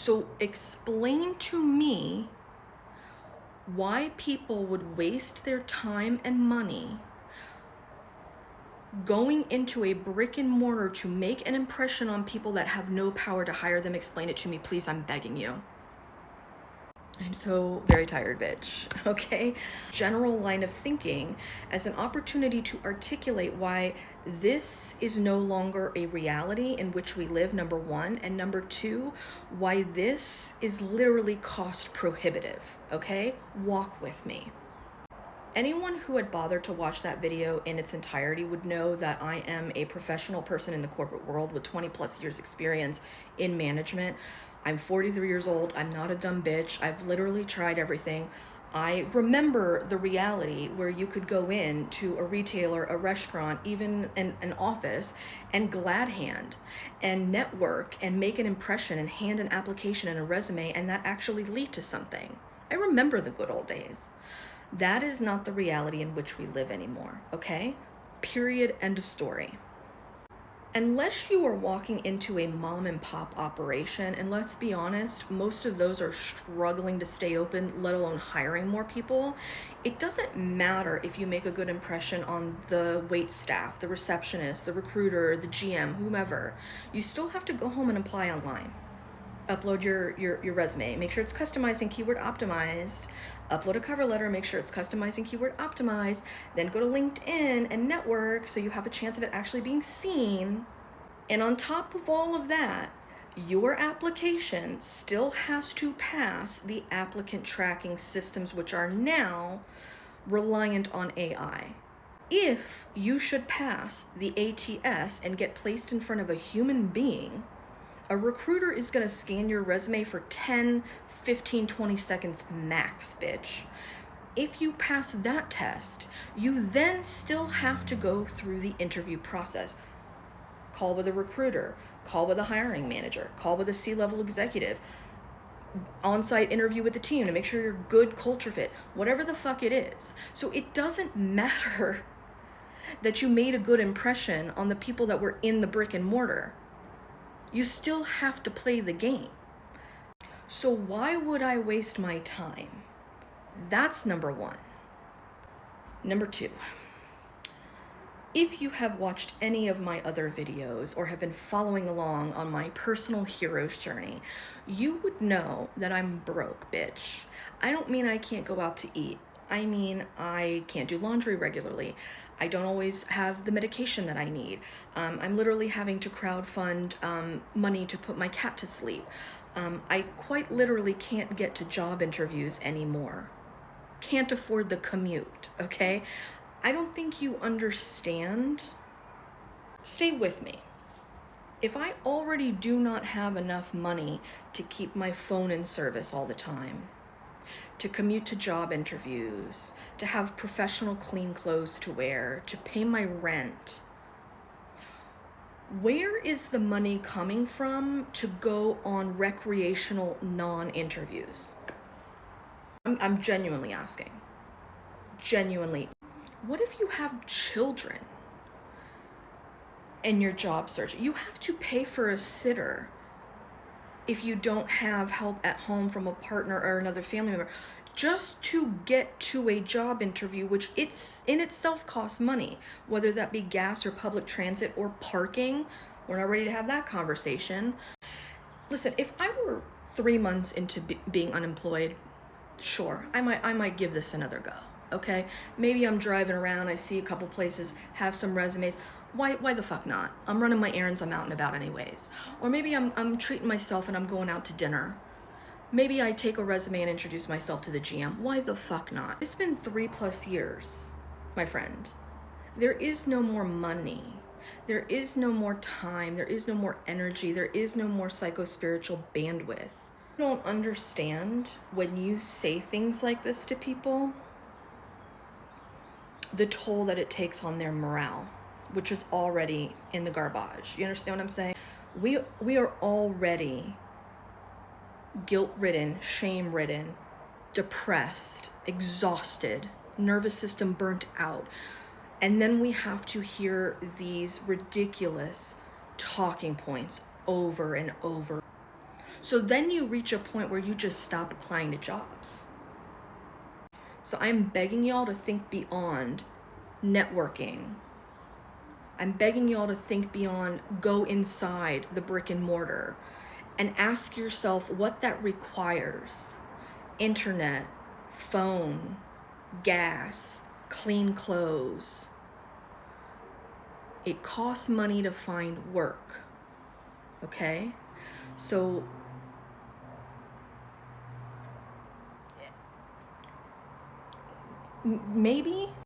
So explain to me why people would waste their time and money going into a brick and mortar to make an impression on people that have no power to hire them. Explain it to me, please. I'm begging you. I'm so very tired, bitch. Okay? General line of thinking as an opportunity to articulate why this is no longer a reality in which we live, number one, and number two, why this is literally cost prohibitive. Okay? Walk with me. Anyone who had bothered to watch that video in its entirety would know that I am a professional person in the corporate world with 20 plus years experience in management. I'm 43 years old. I'm not a dumb bitch. I've literally tried everything. I remember the reality where you could go in to a retailer, a restaurant, even an office, and glad hand and network and make an impression and hand an application and a resume, and that actually lead to something. I remember the good old days. That is not the reality in which we live anymore, okay? Period, end of story. Unless you are walking into a mom and pop operation, and let's be honest, most of those are struggling to stay open, let alone hiring more people, it doesn't matter if you make a good impression on the wait staff, the receptionist, the recruiter, the GM, whomever. You still have to go home and apply online. Upload your resume, make sure it's customized and keyword optimized, upload a cover letter, make sure it's customized and keyword optimized, then go to LinkedIn and network so you have a chance of it actually being seen. And on top of all of that, your application still has to pass the applicant tracking systems, which are now reliant on AI. If you should pass the ATS and get placed in front of a human being, a recruiter is gonna scan your resume for 10, 15, 20 seconds max, bitch. If you pass that test, you then still have to go through the interview process. Call with a recruiter, call with a hiring manager, call with a C-level executive, on-site interview with the team to make sure you're good culture fit, whatever the fuck it is. So it doesn't matter that you made a good impression on the people that were in the brick and mortar. You still have to play the game. So why would I waste my time? That's number one. Number two, if you have watched any of my other videos or have been following along on my personal hero's journey, you would know that I'm broke, bitch. I don't mean I can't go out to eat. I mean, I can't do laundry regularly. I don't always have the medication that I need. I'm literally having to crowdfund money to put my cat to sleep. I quite literally can't get to job interviews anymore. Can't afford the commute, okay? I don't think you understand. Stay with me. If I already do not have enough money to keep my phone in service all the time, to commute to job interviews, to have professional clean clothes to wear, to pay my rent, where is the money coming from to go on recreational non-interviews? I'm genuinely asking. Genuinely. What if you have children in your job search? You have to pay for a sitter if you don't have help at home from a partner or another family member, just to get to a job interview, which it's in itself costs money, whether that be gas or public transit or parking. We're not ready to have that conversation. Listen, if I were 3 months into being unemployed, sure, I might give this another go, okay? Maybe I'm driving around, I see a couple places, have some resumes. Why the fuck not? I'm running my errands, I'm out and about anyways. Or maybe I'm treating myself and I'm going out to dinner. Maybe I take a resume and introduce myself to the GM. Why the fuck not? It's been 3+ years, my friend. There is no more money. There is no more time. There is no more energy. There is no more psycho-spiritual bandwidth. You don't understand when you say things like this to people, the toll that it takes on their morale, which is already in the garbage. You understand what I'm saying? We are already guilt-ridden, shame-ridden, depressed, exhausted, nervous system burnt out. And then we have to hear these ridiculous talking points over and over. So then you reach a point where you just stop applying to jobs. So I'm begging y'all to think beyond networking. I'm begging y'all to think beyond, go inside the brick and mortar and ask yourself what that requires. Internet, phone, gas, clean clothes. It costs money to find work, okay? So maybe